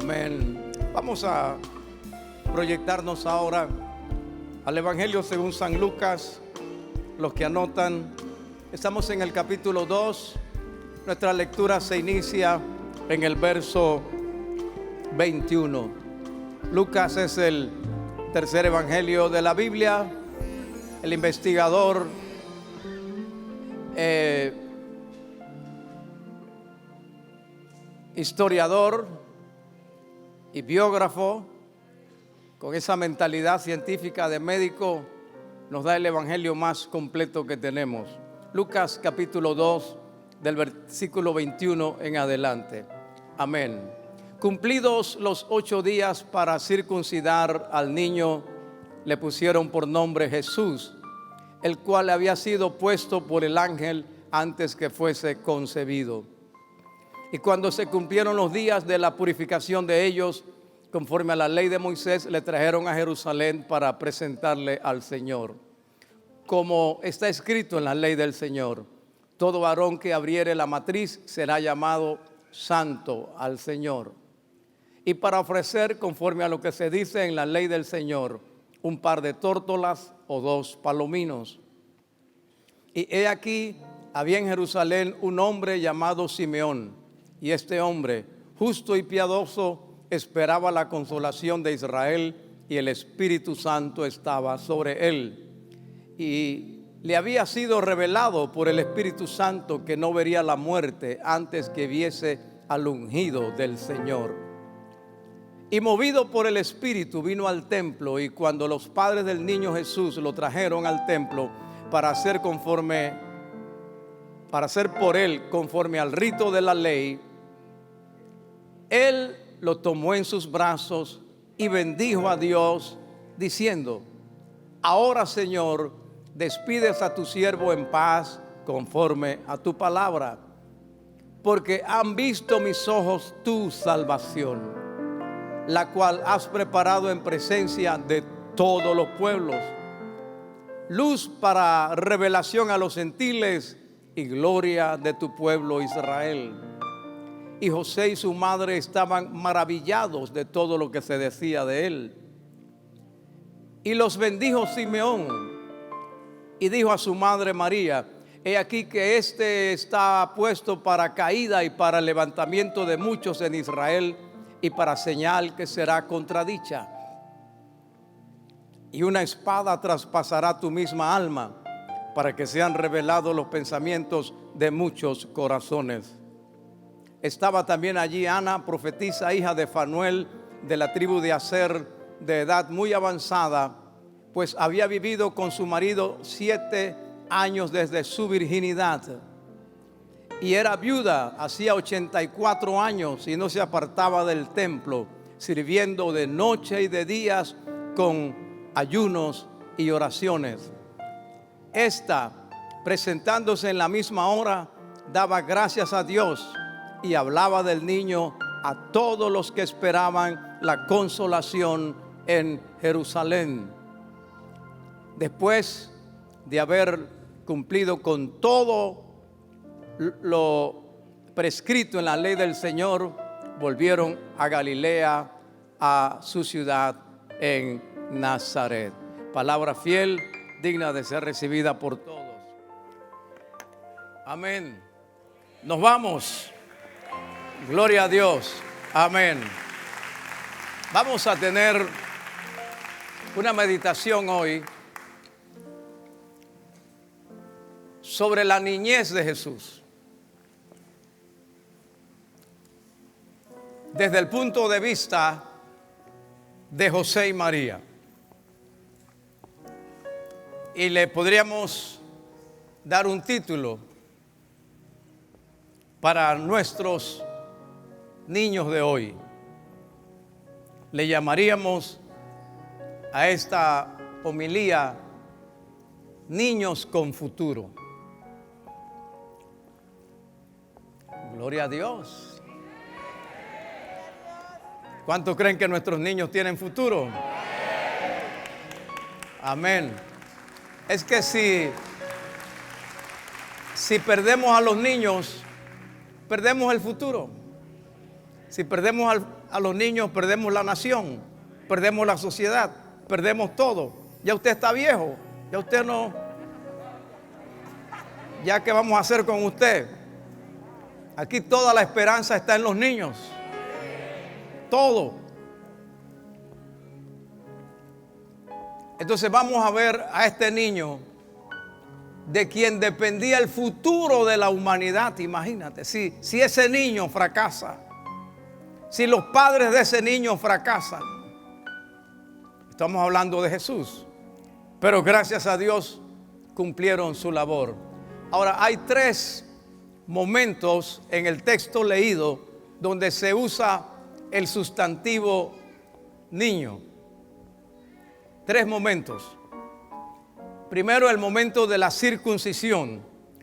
Amén. Vamos a proyectarnos ahora al Evangelio según San Lucas. Los que anotan, estamos en el capítulo 2. Nuestra lectura se inicia en el verso 21. Lucas es el tercer evangelio de la Biblia. El investigador historiador y biógrafo, con esa mentalidad científica de médico, nos da el evangelio más completo que tenemos. Lucas capítulo 2, del versículo 21 en adelante. Amén. Cumplidos los 8 días para circuncidar al niño, le pusieron por nombre Jesús, el cual había sido puesto por el ángel antes que fuese concebido. Y cuando se cumplieron los días de la purificación de ellos, conforme a la ley de Moisés, le trajeron a Jerusalén para presentarle al Señor. Como está escrito en la ley del Señor, todo varón que abriere la matriz será llamado santo al Señor. Y para ofrecer, conforme a lo que se dice en la ley del Señor, un par de tórtolas o 2 palominos. Y he aquí, había en Jerusalén un hombre llamado Simeón, y este hombre, justo y piadoso, esperaba la consolación de Israel, y el Espíritu Santo estaba sobre él. Y le había sido revelado por el Espíritu Santo que no vería la muerte antes que viese al ungido del Señor. Y movido por el Espíritu vino al templo, y cuando los padres del niño Jesús lo trajeron al templo para hacer por él conforme al rito de la ley, él lo tomó en sus brazos y bendijo a Dios diciendo: ahora, Señor, despides a tu siervo en paz conforme a tu palabra, porque han visto mis ojos tu salvación, la cual has preparado en presencia de todos los pueblos, luz para revelación a los gentiles y gloria de tu pueblo Israel. Y José y su madre estaban maravillados de todo lo que se decía de él. Y los bendijo Simeón y dijo a su madre María: he aquí que este está puesto para caída y para levantamiento de muchos en Israel, y para señal que será contradicha. Y una espada traspasará tu misma alma, para que sean revelados los pensamientos de muchos corazones. Estaba también allí Ana, profetisa, hija de Fanuel, de la tribu de Aser, de edad muy avanzada, pues había vivido con su marido 7 años desde su virginidad. Y era viuda, hacía 84 años, y no se apartaba del templo, sirviendo de noche y de días con ayunos y oraciones. Esta, presentándose en la misma hora, daba gracias a Dios y hablaba del niño a todos los que esperaban la consolación en Jerusalén. Después de haber cumplido con todo lo prescrito en la ley del Señor, volvieron a Galilea, a su ciudad en Nazaret. Palabra fiel, digna de ser recibida por todos. Amén. Nos vamos. Gloria a Dios. Amén. Vamos a tener una meditación hoy sobre la niñez de Jesús, desde el punto de vista de José y María. Y le podríamos dar un título para nuestros niños de hoy. Le llamaríamos a esta homilía Niños con Futuro. Gloria a Dios. ¿Cuántos creen que nuestros niños tienen futuro? Amén. Es que si perdemos a los niños, perdemos el futuro. Si perdemos a los niños, perdemos la nación, perdemos la sociedad, perdemos todo. Ya usted está viejo, ya usted no, ya qué vamos a hacer con usted. Aquí toda la esperanza está en los niños, todo. Entonces vamos a ver a este niño de quien dependía el futuro de la humanidad. Imagínate, si ese niño fracasa, si los padres de ese niño fracasan. Estamos hablando de Jesús, pero gracias a Dios cumplieron su labor. Ahora, hay 3 momentos en el texto leído donde se usa el sustantivo niño. 3 momentos. Primero, el momento de la circuncisión.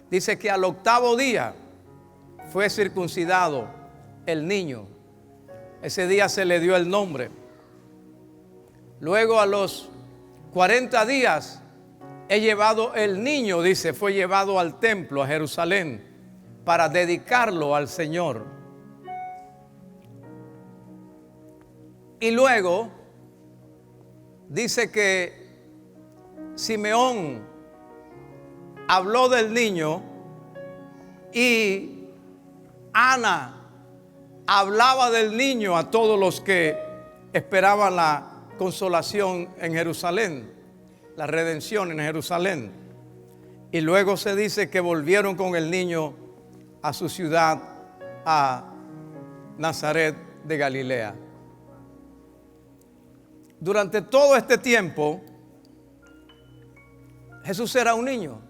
Dice que al 8º día fue circuncidado el niño. Ese día se le dio el nombre. Luego, a los 40 días, he llevado el niño, dice, fue llevado al templo, a Jerusalén, para dedicarlo al Señor. Y luego, dice que Simeón habló del niño y Ana hablaba del niño a todos los que esperaban la consolación en Jerusalén, la redención en Jerusalén. Y luego se dice que volvieron con el niño a su ciudad, a Nazaret de Galilea. Durante todo este tiempo, Jesús era un niño,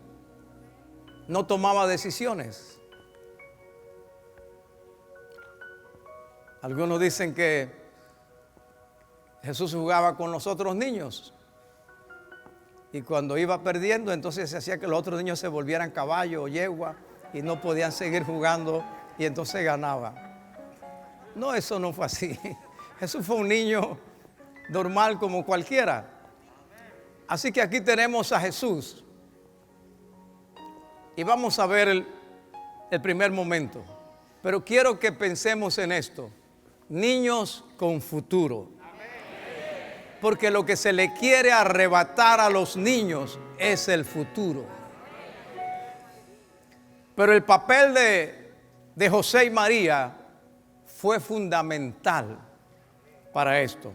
no tomaba decisiones. Algunos dicen que Jesús jugaba con los otros niños y cuando iba perdiendo, entonces se hacía que los otros niños se volvieran caballo o yegua y no podían seguir jugando y entonces ganaba. No, eso no fue así. Jesús fue un niño normal como cualquiera. Así que aquí tenemos a Jesús y vamos a ver el primer momento. Pero quiero que pensemos en esto: niños con futuro. Porque lo que se le quiere arrebatar a los niños es el futuro. Pero el papel de José y María fue fundamental para esto.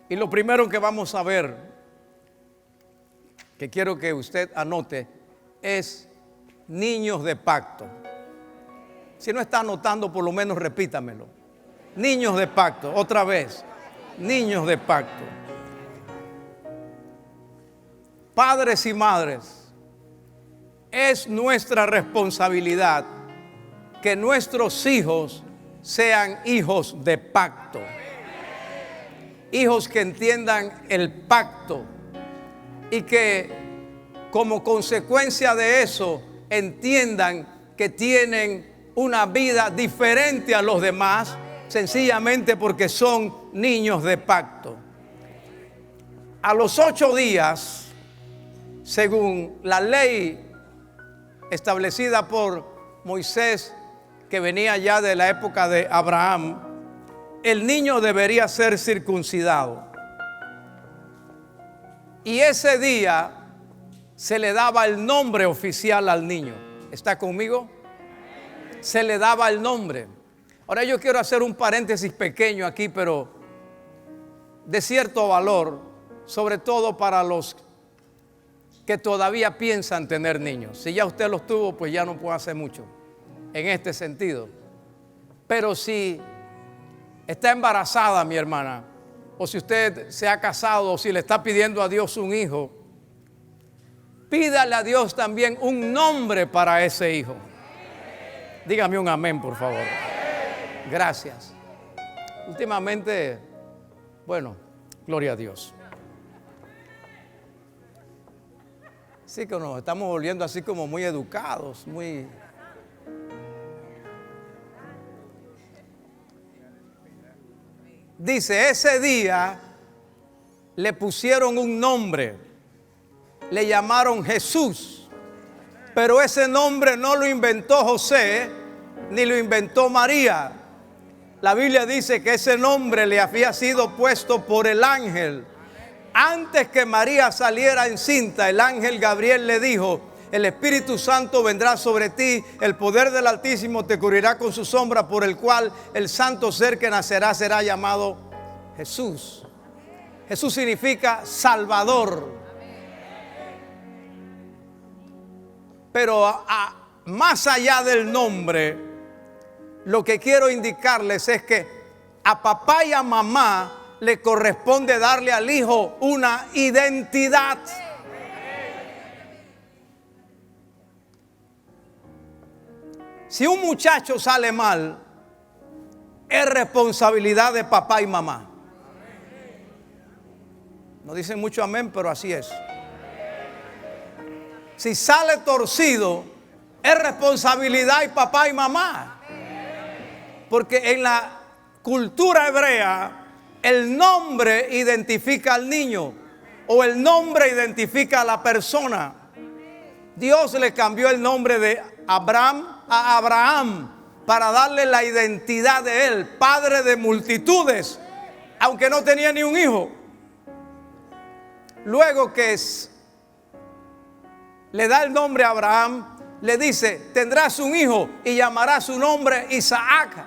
Y lo primero que vamos a ver, que quiero que usted anote, es niños de pacto. Si no está anotando, por lo menos repítamelo. Niños de pacto, otra vez, niños de pacto. Padres y madres, es nuestra responsabilidad que nuestros hijos sean hijos de pacto. Hijos que entiendan el pacto y que como consecuencia de eso entiendan que tienen una vida diferente a los demás, sencillamente porque son niños de pacto. A los 8 días, según la ley establecida por Moisés, que venía ya de la época de Abraham, el niño debería ser circuncidado. Y ese día se le daba el nombre oficial al niño. ¿Está conmigo? Se le daba el nombre. Ahora yo quiero hacer un paréntesis pequeño aquí, pero de cierto valor, sobre todo para los que todavía piensan tener niños. Si ya usted los tuvo, pues ya no puede hacer mucho en este sentido. Pero si está embarazada, mi hermana, o si usted se ha casado, o si le está pidiendo a Dios un hijo, pídale a Dios también un nombre para ese hijo. Dígame un amén, por favor. Gracias. Últimamente, bueno, gloria a Dios. Sí que nos estamos volviendo así como muy educados, muy... Dice, ese día le pusieron un nombre, le llamaron Jesús, pero ese nombre no lo inventó José, ni lo inventó María. La Biblia dice que ese nombre le había sido puesto por el ángel. Antes que María saliera encinta, el ángel Gabriel le dijo: el Espíritu Santo vendrá sobre ti, el poder del Altísimo te cubrirá con su sombra, por el cual el santo ser que nacerá será llamado Jesús. Jesús significa Salvador. Pero más allá del nombre, lo que quiero indicarles es que a papá y a mamá le corresponde darle al hijo una identidad. Si un muchacho sale mal, es responsabilidad de papá y mamá. No dicen mucho amén, pero así es. Si sale torcido, es responsabilidad de papá y mamá. Porque en la cultura hebrea, el nombre identifica al niño, o el nombre identifica a la persona. Dios le cambió el nombre de Abraham a Abraham para darle la identidad de él, padre de multitudes, aunque no tenía ni un hijo. Luego que le da el nombre a Abraham, le dice: tendrás un hijo y llamarás su nombre Isaac,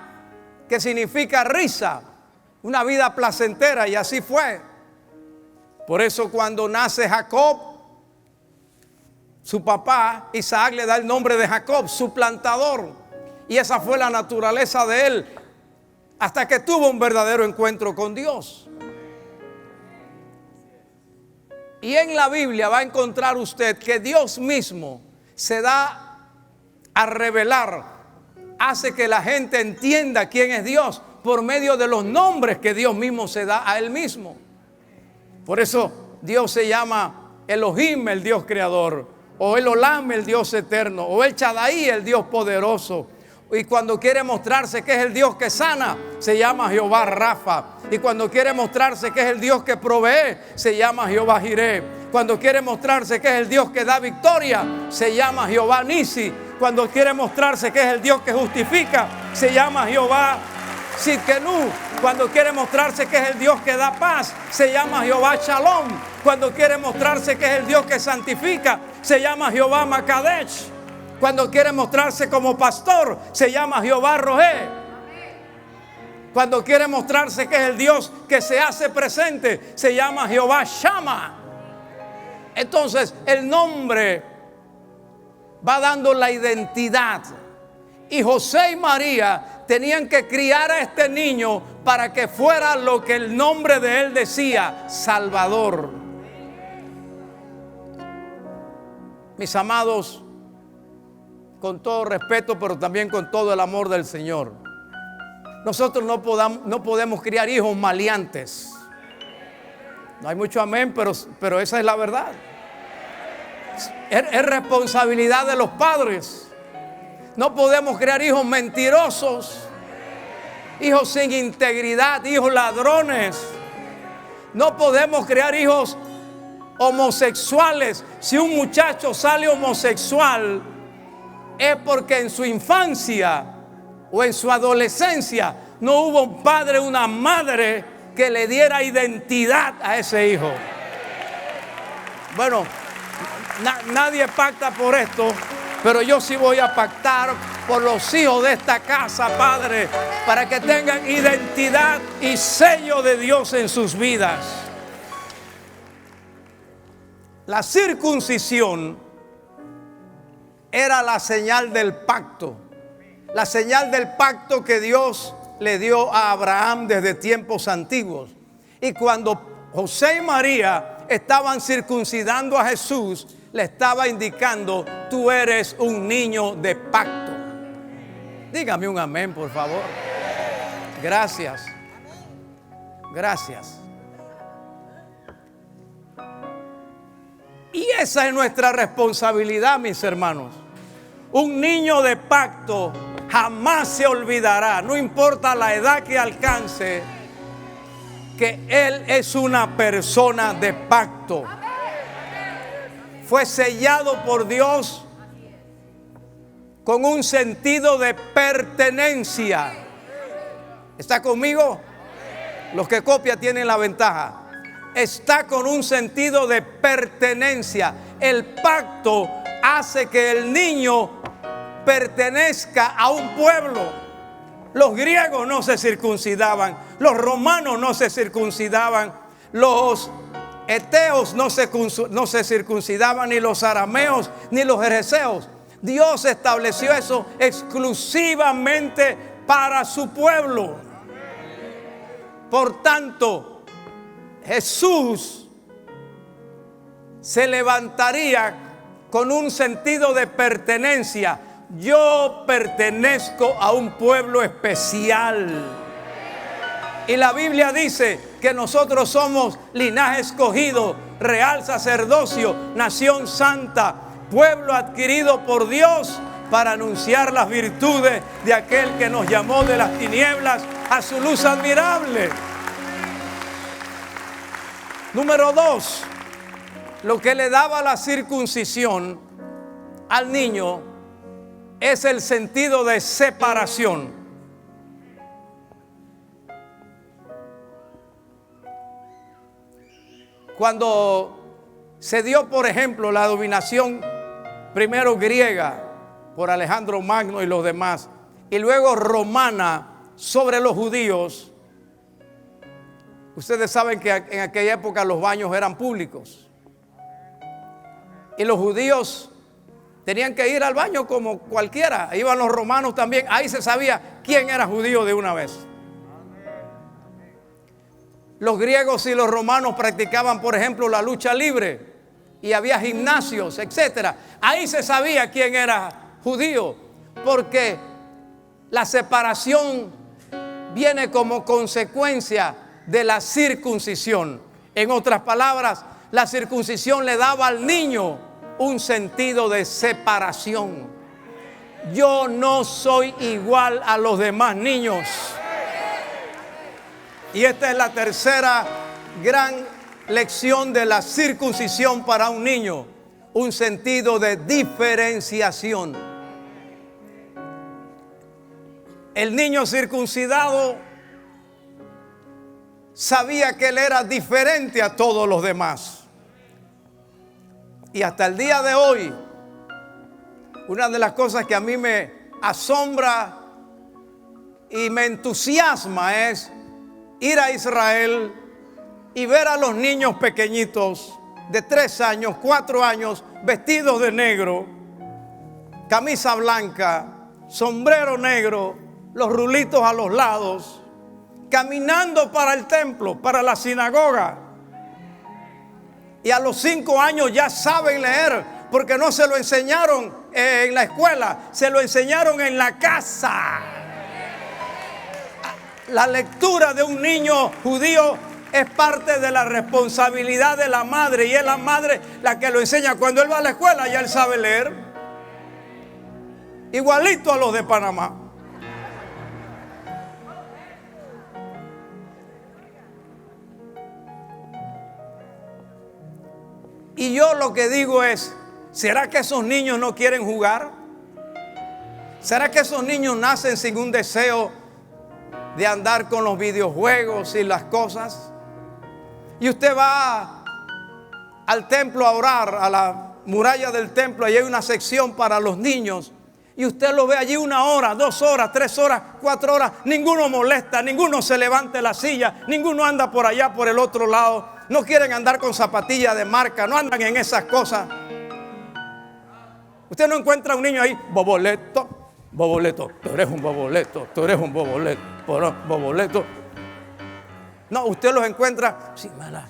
que significa risa, una vida placentera. Y así fue. Por eso cuando nace Jacob, su papá Isaac le da el nombre de Jacob, su plantador. Y esa fue la naturaleza de él, hasta que tuvo un verdadero encuentro con Dios. Y en la Biblia va a encontrar usted que Dios mismo se da a revelar, hace que la gente entienda quién es Dios por medio de los nombres que Dios mismo se da a él mismo. Por eso Dios se llama Elohim, el Dios creador, o el Olam, el Dios eterno, o el Shaddai, el Dios poderoso. Y cuando quiere mostrarse que es el Dios que sana, se llama Jehová Rafa. Y cuando quiere mostrarse que es el Dios que provee, se llama Jehová Jireh. Cuando quiere mostrarse que es el Dios que da victoria, se llama Jehová Nisi. Cuando quiere mostrarse que es el Dios que justifica, se llama Jehová Sidkenu. Cuando quiere mostrarse que es el Dios que da paz, se llama Jehová Shalom. Cuando quiere mostrarse que es el Dios que santifica, se llama Jehová Makadesh. Cuando quiere mostrarse como pastor, se llama Jehová Roé. Cuando quiere mostrarse que es el Dios que se hace presente, se llama Jehová Shama. Entonces el nombre va dando la identidad. Y José y María tenían que criar a este niño para que fuera lo que el nombre de él decía: Salvador. Mis amados, con todo respeto, pero también con todo el amor del Señor, nosotros no podemos criar hijos maleantes. No hay mucho amén, pero esa es la verdad. Es responsabilidad de los padres. No podemos crear hijos mentirosos, hijos sin integridad, hijos ladrones. No podemos crear hijos homosexuales. Si un muchacho sale homosexual, es porque en su infancia o en su adolescencia no hubo un padre, una madre que le diera identidad a ese hijo. Bueno, nadie pacta por esto, pero yo sí voy a pactar por los hijos de esta casa, Padre, para que tengan identidad y sello de Dios en sus vidas. La circuncisión era la señal del pacto, la señal del pacto que Dios le dio a Abraham desde tiempos antiguos. Y cuando José y María estaban circuncidando a Jesús, le estaba indicando: tú eres un niño de pacto. Dígame un amén, por favor. Gracias. Gracias. Y esa es nuestra responsabilidad, mis hermanos. Un niño de pacto jamás se olvidará, no importa la edad que alcance, que él es una persona de pacto. Fue sellado por Dios con un sentido de pertenencia. ¿Está conmigo? Los que copian tienen la ventaja. Está con un sentido de pertenencia. El pacto hace que el niño pertenezca a un pueblo. Los griegos no se circuncidaban, los romanos no se circuncidaban, los eteos no se circuncidaban, ni los arameos, ni los jereseos. Dios estableció eso exclusivamente para su pueblo. Por tanto, Jesús se levantaría con un sentido de pertenencia. Yo pertenezco a un pueblo especial. Y la Biblia dice que nosotros somos linaje escogido, real sacerdocio, nación santa, pueblo adquirido por Dios para anunciar las virtudes de aquel que nos llamó de las tinieblas a su luz admirable. Número 2, lo que le daba la circuncisión al niño es el sentido de separación. Cuando se dio, por ejemplo, la dominación primero griega por Alejandro Magno y los demás, y luego romana sobre los judíos, ustedes saben que en aquella época los baños eran públicos. Y los judíos tenían que ir al baño como cualquiera. Iban los romanos también. Ahí se sabía quién era judío de una vez. Los griegos y los romanos practicaban, por ejemplo, la lucha libre. Y había gimnasios, etcétera. Ahí se sabía quién era judío. Porque la separación viene como consecuencia de la circuncisión. En otras palabras, la circuncisión le daba al niño un sentido de separación. Yo no soy igual a los demás niños. Y esta es la tercera gran lección de la circuncisión para un niño: un sentido de diferenciación. El niño circuncidado sabía que él era diferente a todos los demás. Y hasta el día de hoy, una de las cosas que a mí me asombra y me entusiasma es ir a Israel y ver a los niños pequeñitos de 3 años, 4 años, vestidos de negro, camisa blanca, sombrero negro, los rulitos a los lados, caminando para el templo, para la sinagoga. Y a los 5 años ya saben leer, porque no se lo enseñaron en la escuela, se lo enseñaron en la casa. La lectura de un niño judío es parte de la responsabilidad de la madre, y es la madre la que lo enseña. Cuando él va a la escuela ya él sabe leer, igualito a los de Panamá. Y yo lo que digo es, ¿será que esos niños no quieren jugar? ¿Será que esos niños nacen sin un deseo de andar con los videojuegos y las cosas? Y usted va al templo a orar, a la muralla del templo, y hay una sección para los niños, y usted lo ve allí 1 hora, 2 horas, 3 horas, 4 horas. Ninguno molesta, ninguno se levanta de la silla, ninguno anda por allá por el otro lado. No quieren andar con zapatillas de marca, no andan en esas cosas. Usted no encuentra a un niño ahí, boboleto, boboleto, tú eres un boboleto, tú eres un boboleto, boboleto. No, usted los encuentra, sí, mala,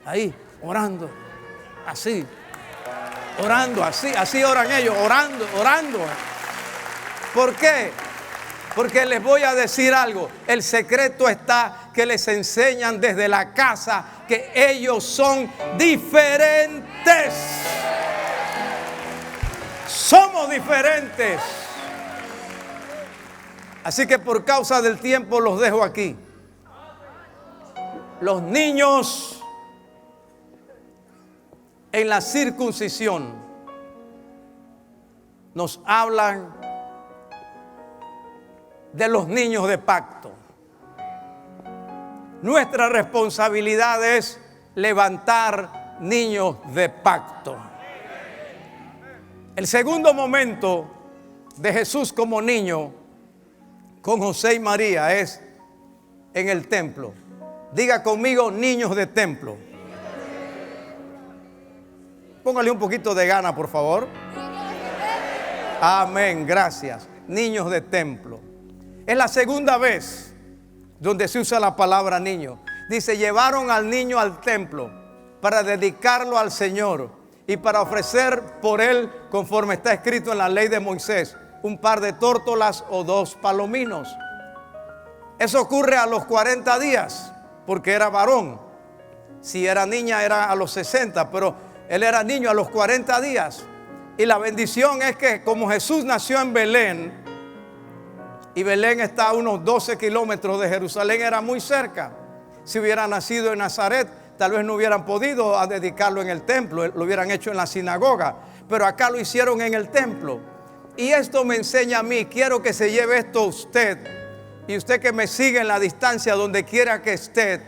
ahí, orando, así, orando, así oran ellos, orando. ¿Por qué? Porque les voy a decir algo. El secreto está que les enseñan desde la casa que ellos son diferentes. Somos diferentes. Así que por causa del tiempo los dejo aquí. Los niños en la circuncisión nos hablan de los niños de pacto. nuestra responsabilidad es levantar niños de pacto. El segundo momento de Jesús como niño con José y María es en el templo. Diga conmigo, niños de templo. Póngale un poquito de gana, por favor. Amén, gracias. Niños de templo. Es la segunda vez donde se usa la palabra niño. Dice, llevaron al niño al templo para dedicarlo al Señor y para ofrecer por él, conforme está escrito en la ley de Moisés, un par de tórtolas o 2 palominos. Eso ocurre a los 40 días, porque era varón. Si era niña era a los 60, pero él era niño a los 40 días. Y la bendición es que como Jesús nació en Belén, y Belén está a unos 12 kilómetros de Jerusalén, era muy cerca. Si hubiera nacido en Nazaret, tal vez no hubieran podido dedicarlo en el templo, lo hubieran hecho en la sinagoga, pero acá lo hicieron en el templo. Y esto me enseña a mí, quiero que se lleve esto usted, y usted que me sigue en la distancia donde quiera que esté.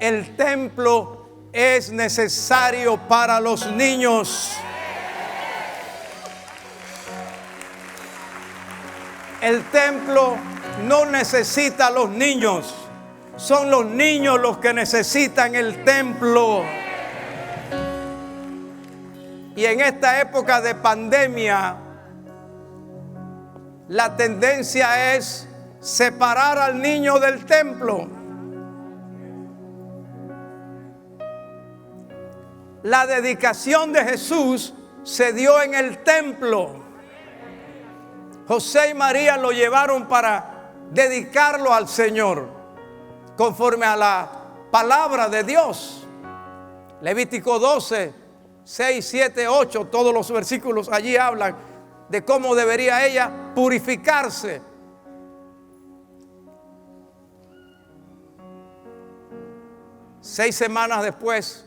El templo es necesario para los niños. El templo no necesita a los niños. Son los niños los que necesitan el templo. Y en esta época de pandemia, la tendencia es separar al niño del templo. La dedicación de Jesús se dio en el templo. José y María lo llevaron para dedicarlo al Señor, conforme a la palabra de Dios. Levítico 12, 6, 7, 8, todos los versículos allí hablan de cómo debería ella purificarse. Seis semanas después,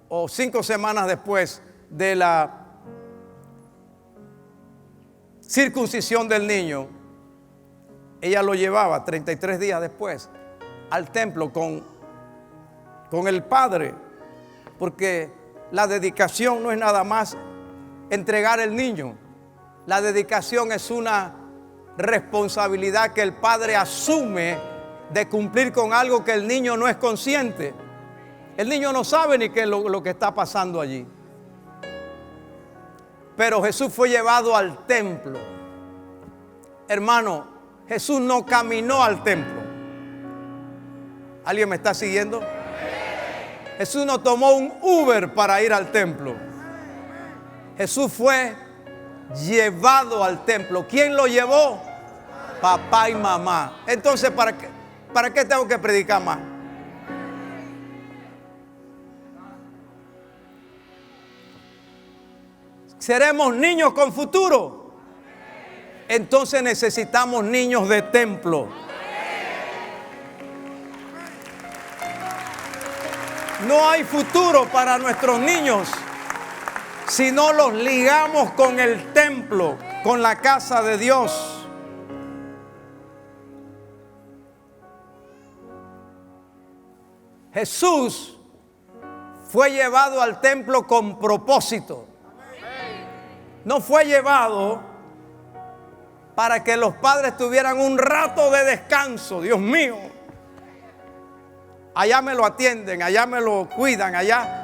o 5 semanas después de la circuncisión del niño, ella lo llevaba 33 días después al templo con el padre, porque la dedicación no es nada más entregar el niño. La dedicación es una responsabilidad que el padre asume de cumplir con algo que el niño no es consciente. El niño no sabe ni qué es lo que está pasando allí. Pero Jesús fue llevado al templo. Hermano, Jesús no caminó al templo. ¿Alguien me está siguiendo? Jesús no tomó un Uber para ir al templo. Jesús fue llevado al templo. ¿Quién lo llevó? Papá y mamá. Entonces, ¿para qué tengo que predicar más? Seremos niños con futuro. Entonces necesitamos niños de templo. No hay futuro para nuestros niños si no los ligamos con el templo, con la casa de Dios. Jesús fue llevado al templo con propósito. No fue llevado para que los padres tuvieran un rato de descanso. Dios mío, allá me lo atienden, allá me lo cuidan, allá.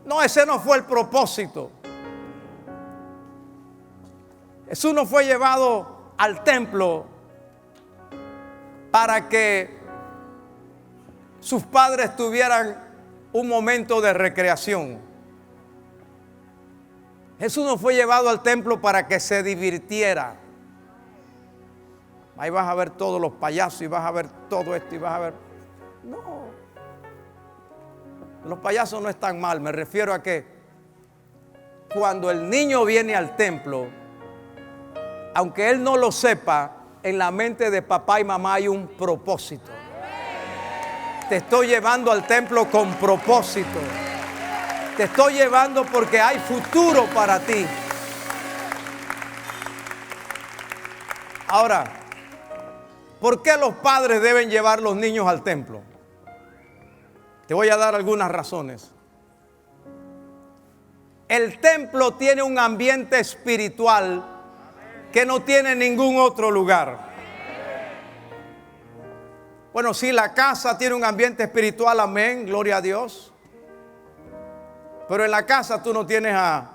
No, ese no fue el propósito. Jesús no fue llevado al templo para que sus padres tuvieran un momento de recreación. Jesús no fue llevado al templo para que se divirtiera. Ahí vas a ver todos los payasos y vas a ver todo esto y vas a ver. No. Los payasos no están mal. Me refiero a que cuando el niño viene al templo, aunque él no lo sepa, en la mente de papá y mamá hay un propósito. Te estoy llevando al templo con propósito. Te estoy llevando porque hay futuro para ti. Ahora, ¿Por qué los padres deben llevar los niños al templo? Te voy a dar algunas razones. El templo tiene un ambiente espiritual que no tiene ningún otro lugar. Bueno, sí, la casa tiene un ambiente espiritual, amén, gloria a Dios. Pero en la casa tú no tienes a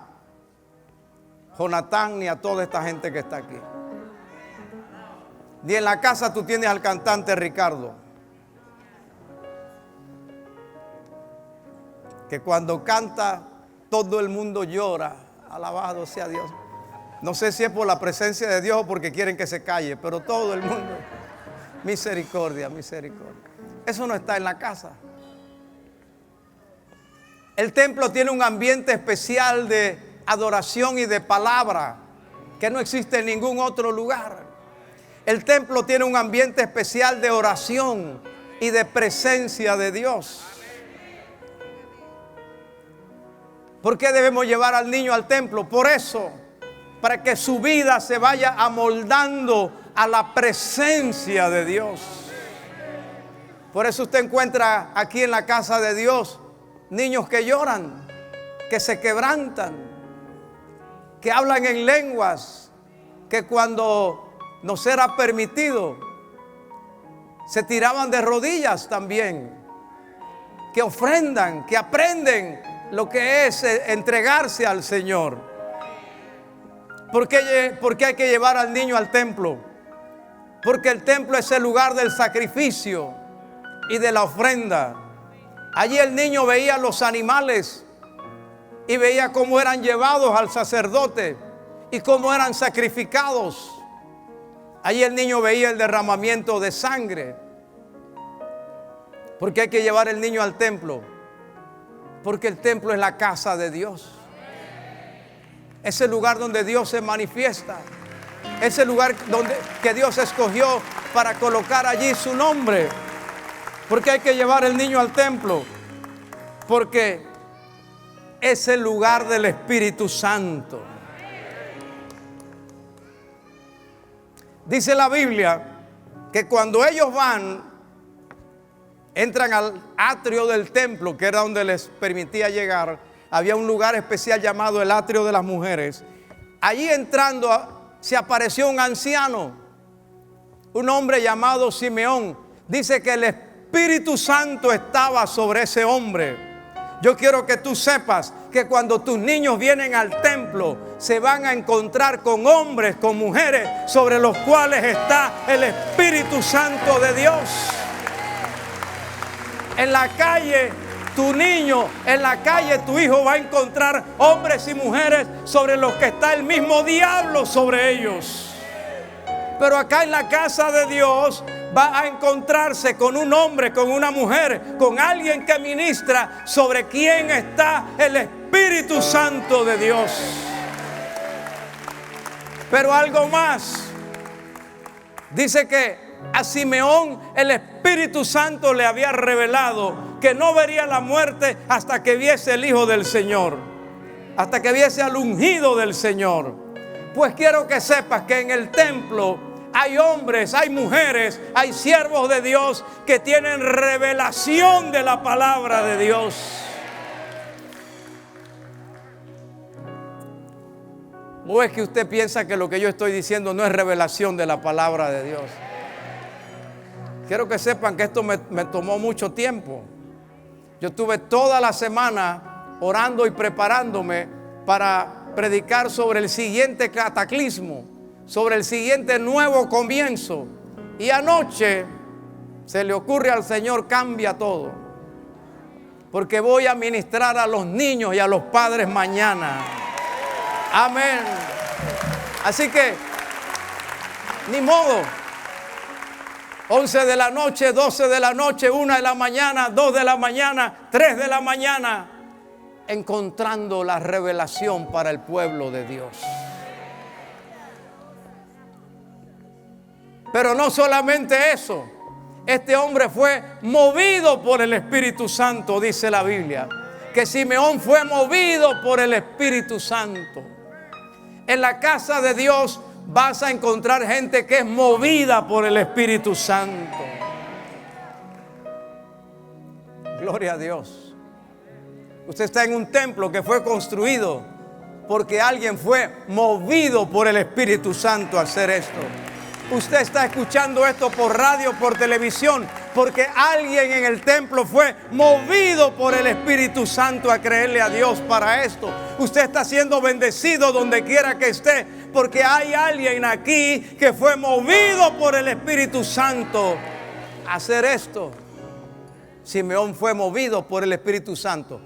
Jonatán ni a toda esta gente que está aquí. Ni en la casa tú tienes al cantante Ricardo, que cuando canta todo el mundo llora. Alabado sea Dios. No sé si es por la presencia de Dios o porque quieren que se calle, pero todo el mundo. Misericordia, misericordia. Eso no está en la casa. El templo tiene un ambiente especial de adoración y de palabra que no existe en ningún otro lugar. El templo tiene un ambiente especial de oración y de presencia de Dios. ¿Por qué debemos llevar al niño al templo? Por eso, para que su vida se vaya amoldando a la presencia de Dios. Por eso usted encuentra aquí en la casa de Dios niños que lloran, que se quebrantan, que hablan en lenguas, que cuando nos era permitido se tiraban de rodillas también, que ofrendan, que aprenden lo que es entregarse al Señor. ¿Por qué hay que llevar al niño al templo? Porque el templo es el lugar del sacrificio y de la ofrenda. Allí el niño veía los animales y veía cómo eran llevados al sacerdote y cómo eran sacrificados. Allí el niño veía el derramamiento de sangre. ¿Por qué hay que llevar el niño al templo? Porque el templo es la casa de Dios. Es el lugar donde Dios se manifiesta. Es el lugar que Dios escogió para colocar allí su nombre. ¿Por qué hay que llevar el niño al templo? Porque es el lugar del Espíritu Santo. Dice la Biblia que cuando ellos entran al atrio del templo, que era donde les permitía llegar, había un lugar especial llamado el atrio de las mujeres. Allí entrando se apareció un anciano, un hombre llamado Simeón. Dice que el Espíritu Santo estaba sobre ese hombre. Yo quiero que tú sepas que cuando tus niños vienen al templo, se van a encontrar con hombres, con mujeres sobre los cuales está el Espíritu Santo de Dios. En la calle, tu niño, en la calle, tu hijo va a encontrar hombres y mujeres sobre los que está el mismo diablo sobre ellos. Pero acá en la casa de Dios va a encontrarse con un hombre, con una mujer, con alguien que ministra sobre quien está el Espíritu Santo de Dios. Pero algo más. Dice que a Simeón el Espíritu Santo le había revelado que no vería la muerte hasta que viese el Hijo del Señor, hasta que viese al ungido del Señor. Pues quiero que sepas que en el templo hay hombres, hay mujeres, hay siervos de Dios que tienen revelación de la palabra de Dios. ¿O es que usted piensa que lo que yo estoy diciendo no es revelación de la palabra de Dios? Quiero que sepan que esto me tomó mucho tiempo. Yo estuve toda la semana orando y preparándome para predicar sobre el siguiente cataclismo, sobre el siguiente nuevo comienzo. Y anoche se le ocurre al Señor, cambia todo, porque voy a ministrar a los niños y a los padres mañana. Amén. Así que, ni modo. 11 de la noche, 12 de la noche, 1 de la mañana, 2 de la mañana, 3 de la mañana, encontrando la revelación para el pueblo de Dios. Pero no solamente eso, este hombre fue movido por el Espíritu Santo, dice la Biblia, que Simeón fue movido por el Espíritu Santo. En la casa de Dios vas a encontrar gente que es movida por el Espíritu Santo. Gloria a Dios. Usted está en un templo que fue construido porque alguien fue movido por el Espíritu Santo a hacer esto. Usted está escuchando esto por radio, por televisión, porque alguien en el templo fue movido por el Espíritu Santo a creerle a Dios para esto. Usted está siendo bendecido donde quiera que esté, porque hay alguien aquí que fue movido por el Espíritu Santo a hacer esto. Simeón fue movido por el Espíritu Santo.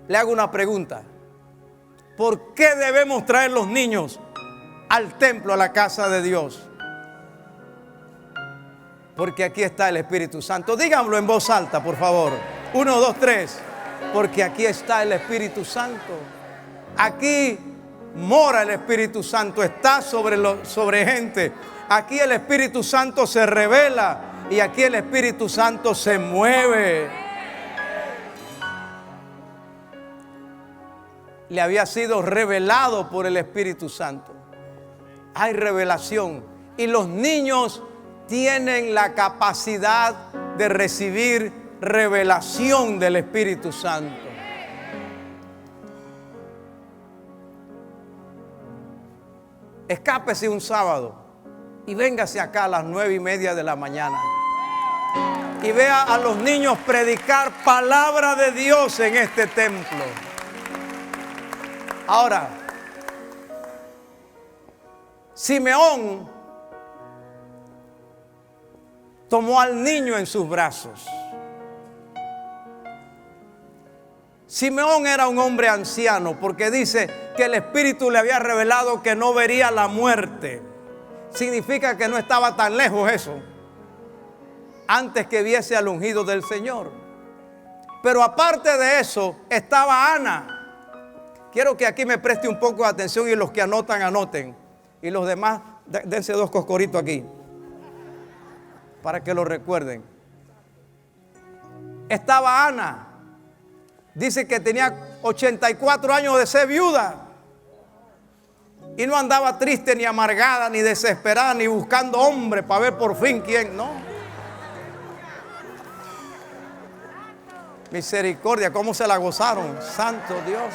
Le hago una pregunta. ¿Por qué debemos traer los niños al templo, a la casa de Dios? Porque aquí está el Espíritu Santo. Díganlo en voz alta, por favor. 1, 2, 3. Porque aquí está el Espíritu Santo. Aquí mora el Espíritu Santo. Está sobre gente. Aquí el Espíritu Santo se revela. Y aquí el Espíritu Santo se mueve. Le había sido revelado por el Espíritu Santo. Hay revelación. Y los niños tienen la capacidad de recibir revelación del Espíritu Santo. Escápese un sábado y véngase acá a las 9:30 de la mañana y vea a los niños predicar palabra de Dios en este templo. Ahora, Simeón tomó al niño en sus brazos. Simeón era un hombre anciano porque dice que el Espíritu le había revelado que no vería la muerte. Significa que no estaba tan lejos eso, antes que viese al ungido del Señor. Pero aparte de eso, estaba Ana. Quiero que aquí me preste un poco de atención y los que anotan, anoten. Y los demás, dense 2 coscoritos aquí, para que lo recuerden. Estaba Ana. Dice que tenía 84 años de ser viuda. Y no andaba triste, ni amargada, ni desesperada, ni buscando hombre para ver por fin quién, no. Misericordia, cómo se la gozaron, santo Dios.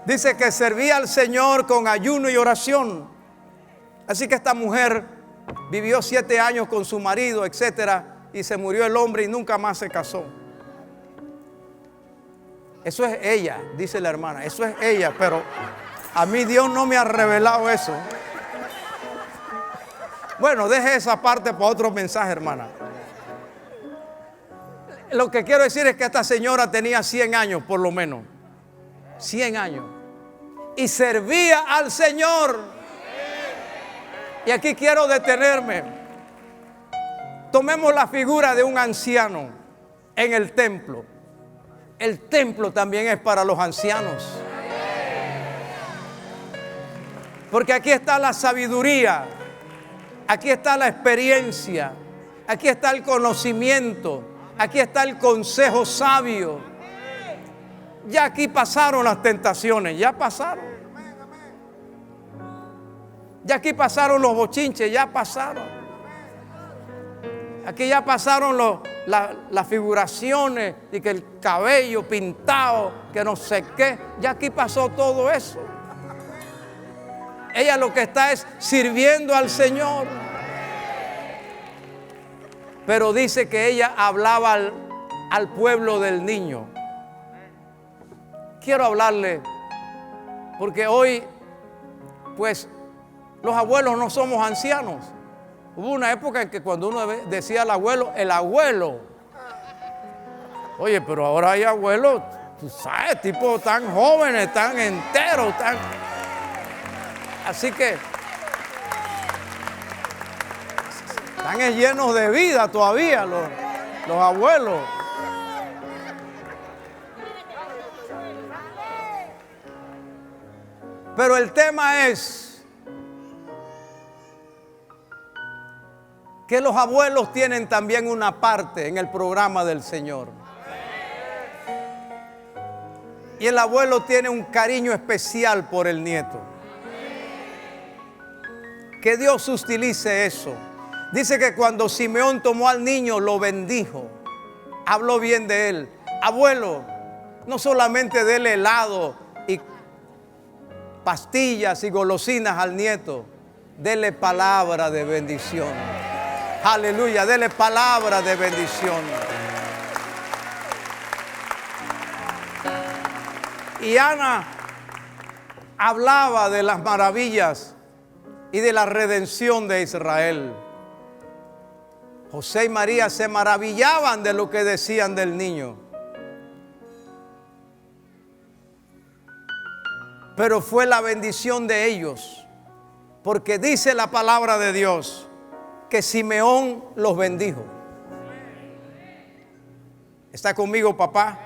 Dice que servía al Señor con ayuno y oración. Así que esta mujer vivió 7 años con su marido, etcétera, y se murió el hombre y nunca más se casó. Eso es ella, dice la hermana, eso es ella, pero a mí Dios no me ha revelado eso. Bueno, deje esa parte para otro mensaje, hermana. Lo que quiero decir es que esta señora tenía 100 años por lo menos. 100 años. Y servía al Señor. Y aquí quiero detenerme. Tomemos la figura de un anciano en el templo. El templo también es para los ancianos. Porque aquí está la sabiduría, aquí está la experiencia, aquí está el conocimiento, aquí está el consejo sabio. Ya aquí pasaron las tentaciones, ya pasaron. Ya aquí pasaron los bochinches, ya pasaron. Aquí ya pasaron las figuraciones y que el cabello pintado, que no sé qué. Ya aquí pasó todo eso. Ella lo que está es sirviendo al Señor. Pero dice que ella hablaba al pueblo del niño. Quiero hablarle, porque hoy, pues, los abuelos no somos ancianos. Hubo una época en que cuando uno decía al abuelo, el abuelo. Oye, pero ahora hay abuelos, tú sabes, tipos tan jóvenes, tan enteros, tan... Así que están llenos de vida todavía los abuelos. Pero el tema es que los abuelos tienen también una parte en el programa del Señor. Y el abuelo tiene un cariño especial por el nieto. Que Dios utilice eso. Dice que cuando Simeón tomó al niño, lo bendijo. Habló bien de él. Abuelo, no solamente dele helado y pastillas y golosinas al nieto, dele palabra de bendición. Aleluya, dele palabra de bendición. Y Ana hablaba de las maravillas y de la redención de Israel. José y María se maravillaban de lo que decían del niño. Pero fue la bendición de ellos, porque dice la palabra de Dios que Simeón los bendijo. ¿Está conmigo, papá?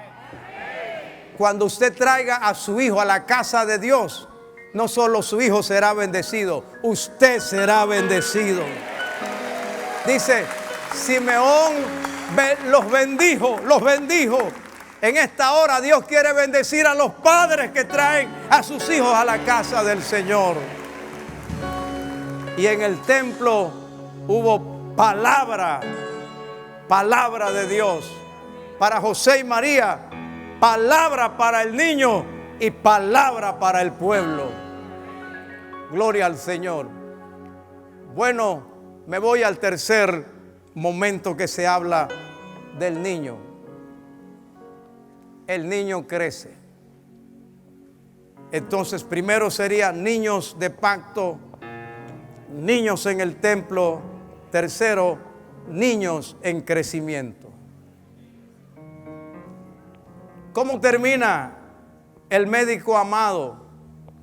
Cuando usted traiga a su hijo a la casa de Dios, no solo su hijo será bendecido, usted será bendecido. Dice, Simeón los bendijo, los bendijo. En esta hora Dios quiere bendecir a los padres que traen a sus hijos a la casa del Señor. Y en el templo hubo palabra de Dios para José y María, palabra para el niño y palabra para el pueblo. Gloria al Señor. Bueno, me voy al tercer momento que se habla del niño. El niño crece. Entonces, primero sería niños de pacto, niños en el templo. Tercero, niños en crecimiento. ¿Cómo termina el médico amado?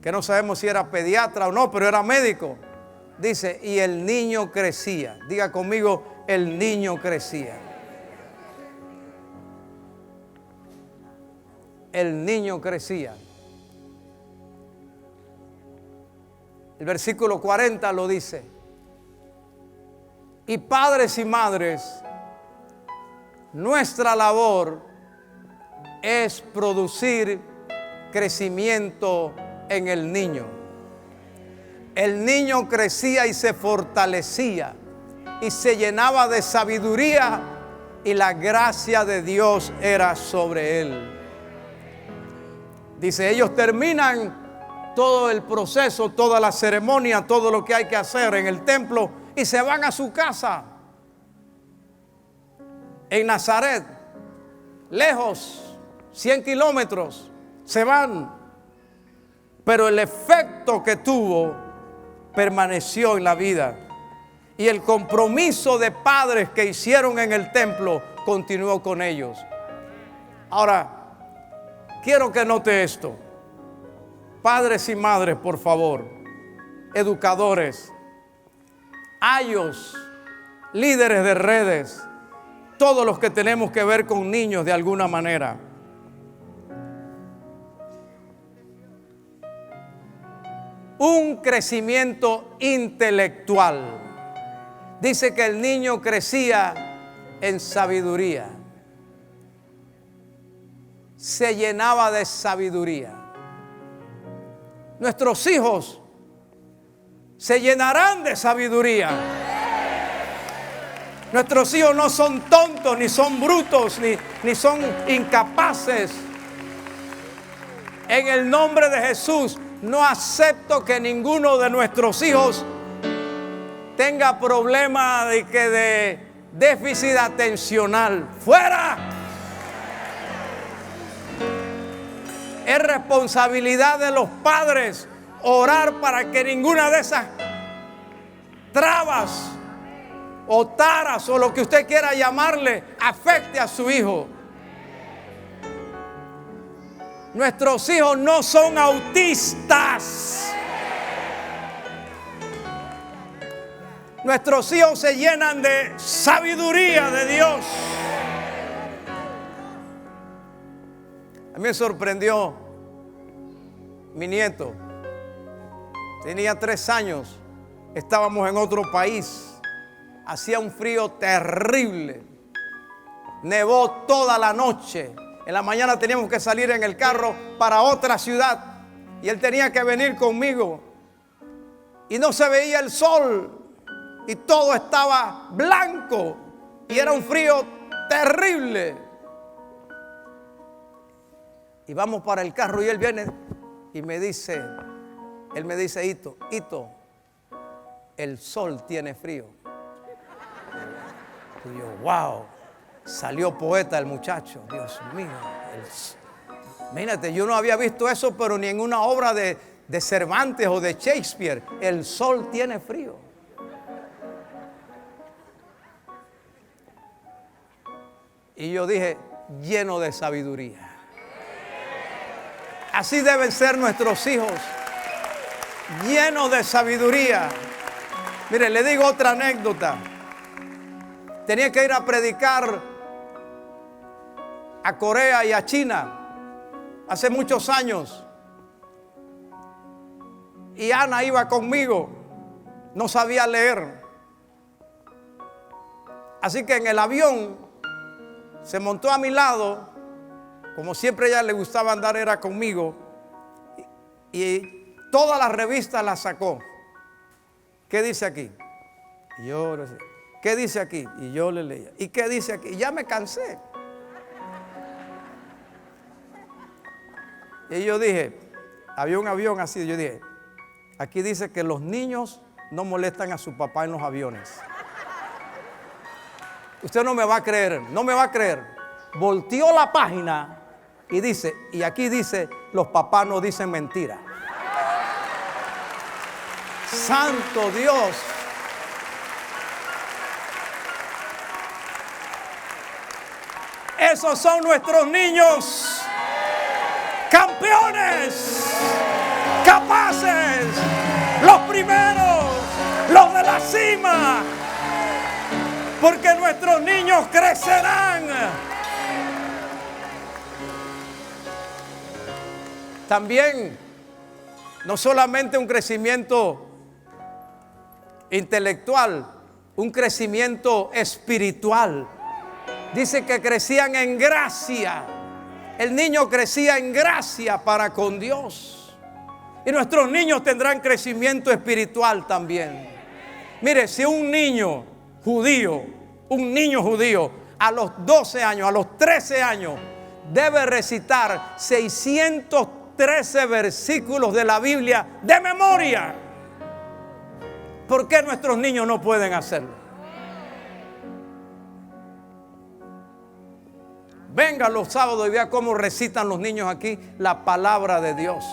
Que no sabemos si era pediatra o no, pero era médico. Dice, y el niño crecía. Diga conmigo, el niño crecía. El niño crecía. El versículo 40 lo dice. Y padres y madres, nuestra labor es producir crecimiento en el niño. El niño crecía y se fortalecía y se llenaba de sabiduría y la gracia de Dios era sobre él. Dice, ellos terminan todo el proceso, toda la ceremonia, todo lo que hay que hacer en el templo y se van a su casa en Nazaret, lejos, 100 kilómetros, se van. Pero el efecto que tuvo permaneció en la vida. Y el compromiso de padres que hicieron en el templo continuó con ellos. Ahora, quiero que note esto. Padres y madres, por favor, educadores, ayos, líderes de redes, todos los que tenemos que ver con niños de alguna manera. Un crecimiento intelectual. Dice que el niño crecía en sabiduría. Se llenaba de sabiduría. Nuestros hijos se llenarán de sabiduría. Nuestros hijos no son tontos, ni son brutos, ni son incapaces. En el nombre de Jesús, no acepto que ninguno de nuestros hijos tenga problema de déficit atencional. ¡Fuera! Es responsabilidad de los padres orar para que ninguna de esas trabas o taras o lo que usted quiera llamarle afecte a su hijo. Nuestros hijos no son autistas. Nuestros hijos se llenan de sabiduría de Dios. A mí me sorprendió mi nieto. Tenía 3 años. Estábamos en otro país. Hacía un frío terrible. Nevó toda la noche. En la mañana teníamos que salir en el carro para otra ciudad y él tenía que venir conmigo. Y no se veía el sol y todo estaba blanco y era un frío terrible. Y vamos para el carro y él viene y me dice, Hito, el sol tiene frío. Y yo, wow, salió poeta el muchacho, Dios mío. Imagínate, yo no había visto eso, pero ni en una obra de Cervantes o de Shakespeare. El sol tiene frío. Y yo dije, lleno de sabiduría. Así deben ser nuestros hijos, llenos de sabiduría. Mire, le digo otra anécdota. Tenía que ir a predicar a Corea y a China hace muchos años. Y Ana iba conmigo, no sabía leer. Así que en el avión se montó a mi lado. Como siempre a ella le gustaba andar, era conmigo. Y todas las revistas las sacó. ¿Qué dice aquí? Y yo le decía, ¿qué dice aquí? Y yo le leía. ¿Y qué dice aquí? Y ya me cansé. Y yo dije, había un avión así, yo dije, aquí dice que los niños no molestan a su papá en los aviones. Usted no me va a creer, no me va a creer. Volteó la página y dice, y aquí dice, los papás no dicen mentira. Santo Dios. Esos son nuestros niños. Campeones. Capaces. Los primeros. Los de la cima. Porque nuestros niños crecerán. También, no solamente un crecimiento intelectual, un crecimiento espiritual. Dice que crecían en gracia. El niño crecía en gracia para con Dios. Y nuestros niños tendrán crecimiento espiritual también. Mire, si un niño judío a los 12 años, a los 13 años, debe recitar 613 versículos de la Biblia de memoria, ¿por qué nuestros niños no pueden hacerlo? Venga los sábados y vea cómo recitan los niños aquí la palabra de Dios.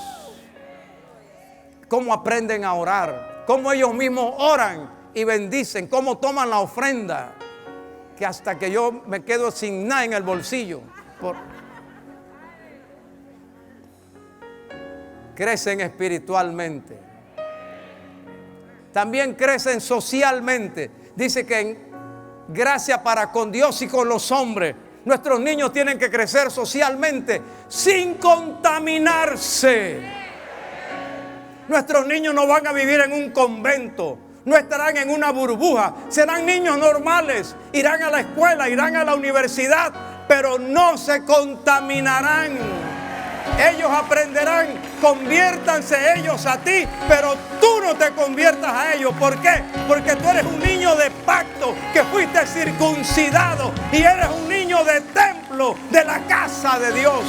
Cómo aprenden a orar, cómo ellos mismos oran y bendicen, cómo toman la ofrenda, que hasta que yo me quedo sin nada en el bolsillo. Crecen espiritualmente. También crecen socialmente. Dice que en gracia para con Dios y con los hombres. Nuestros niños tienen que crecer socialmente sin contaminarse. Nuestros niños no van a vivir en un convento, no estarán en una burbuja, serán niños normales, irán a la escuela, irán a la universidad, pero no se contaminarán. Ellos aprenderán, conviértanse ellos a ti, pero tú no te conviertas a ellos. ¿Por qué? Porque tú eres un niño de pacto, que fuiste circuncidado y eres un niño de templo, de la casa de Dios.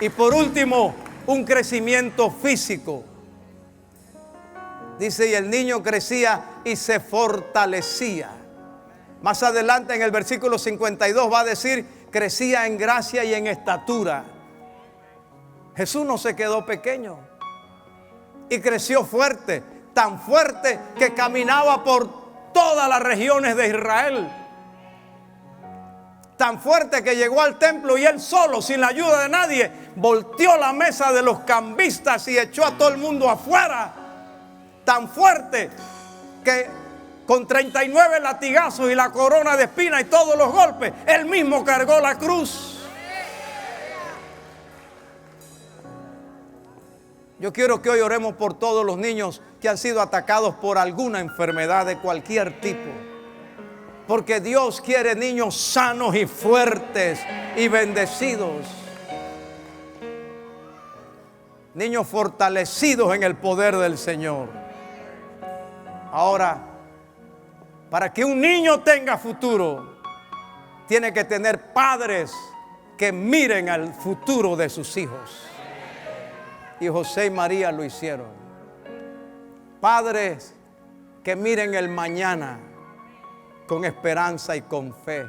Y por último, un crecimiento físico. Dice, y el niño crecía y se fortalecía. Más adelante en el versículo 52 va a decir, crecía en gracia y en estatura. Jesús no se quedó pequeño y creció fuerte, tan fuerte que caminaba por todas las regiones de Israel. Tan fuerte que llegó al templo y él solo, sin la ayuda de nadie, volteó la mesa de los cambistas y echó a todo el mundo afuera. Tan fuerte que con 39 latigazos y la corona de espinas y todos los golpes, él mismo cargó la cruz. Yo quiero que hoy oremos por todos los niños que han sido atacados por alguna enfermedad de cualquier tipo. Porque Dios quiere niños sanos y fuertes y bendecidos. Niños fortalecidos en el poder del Señor. Ahora, para que un niño tenga futuro, tiene que tener padres que miren al futuro de sus hijos. Y José y María lo hicieron. Padres que miren el mañana con esperanza y con fe.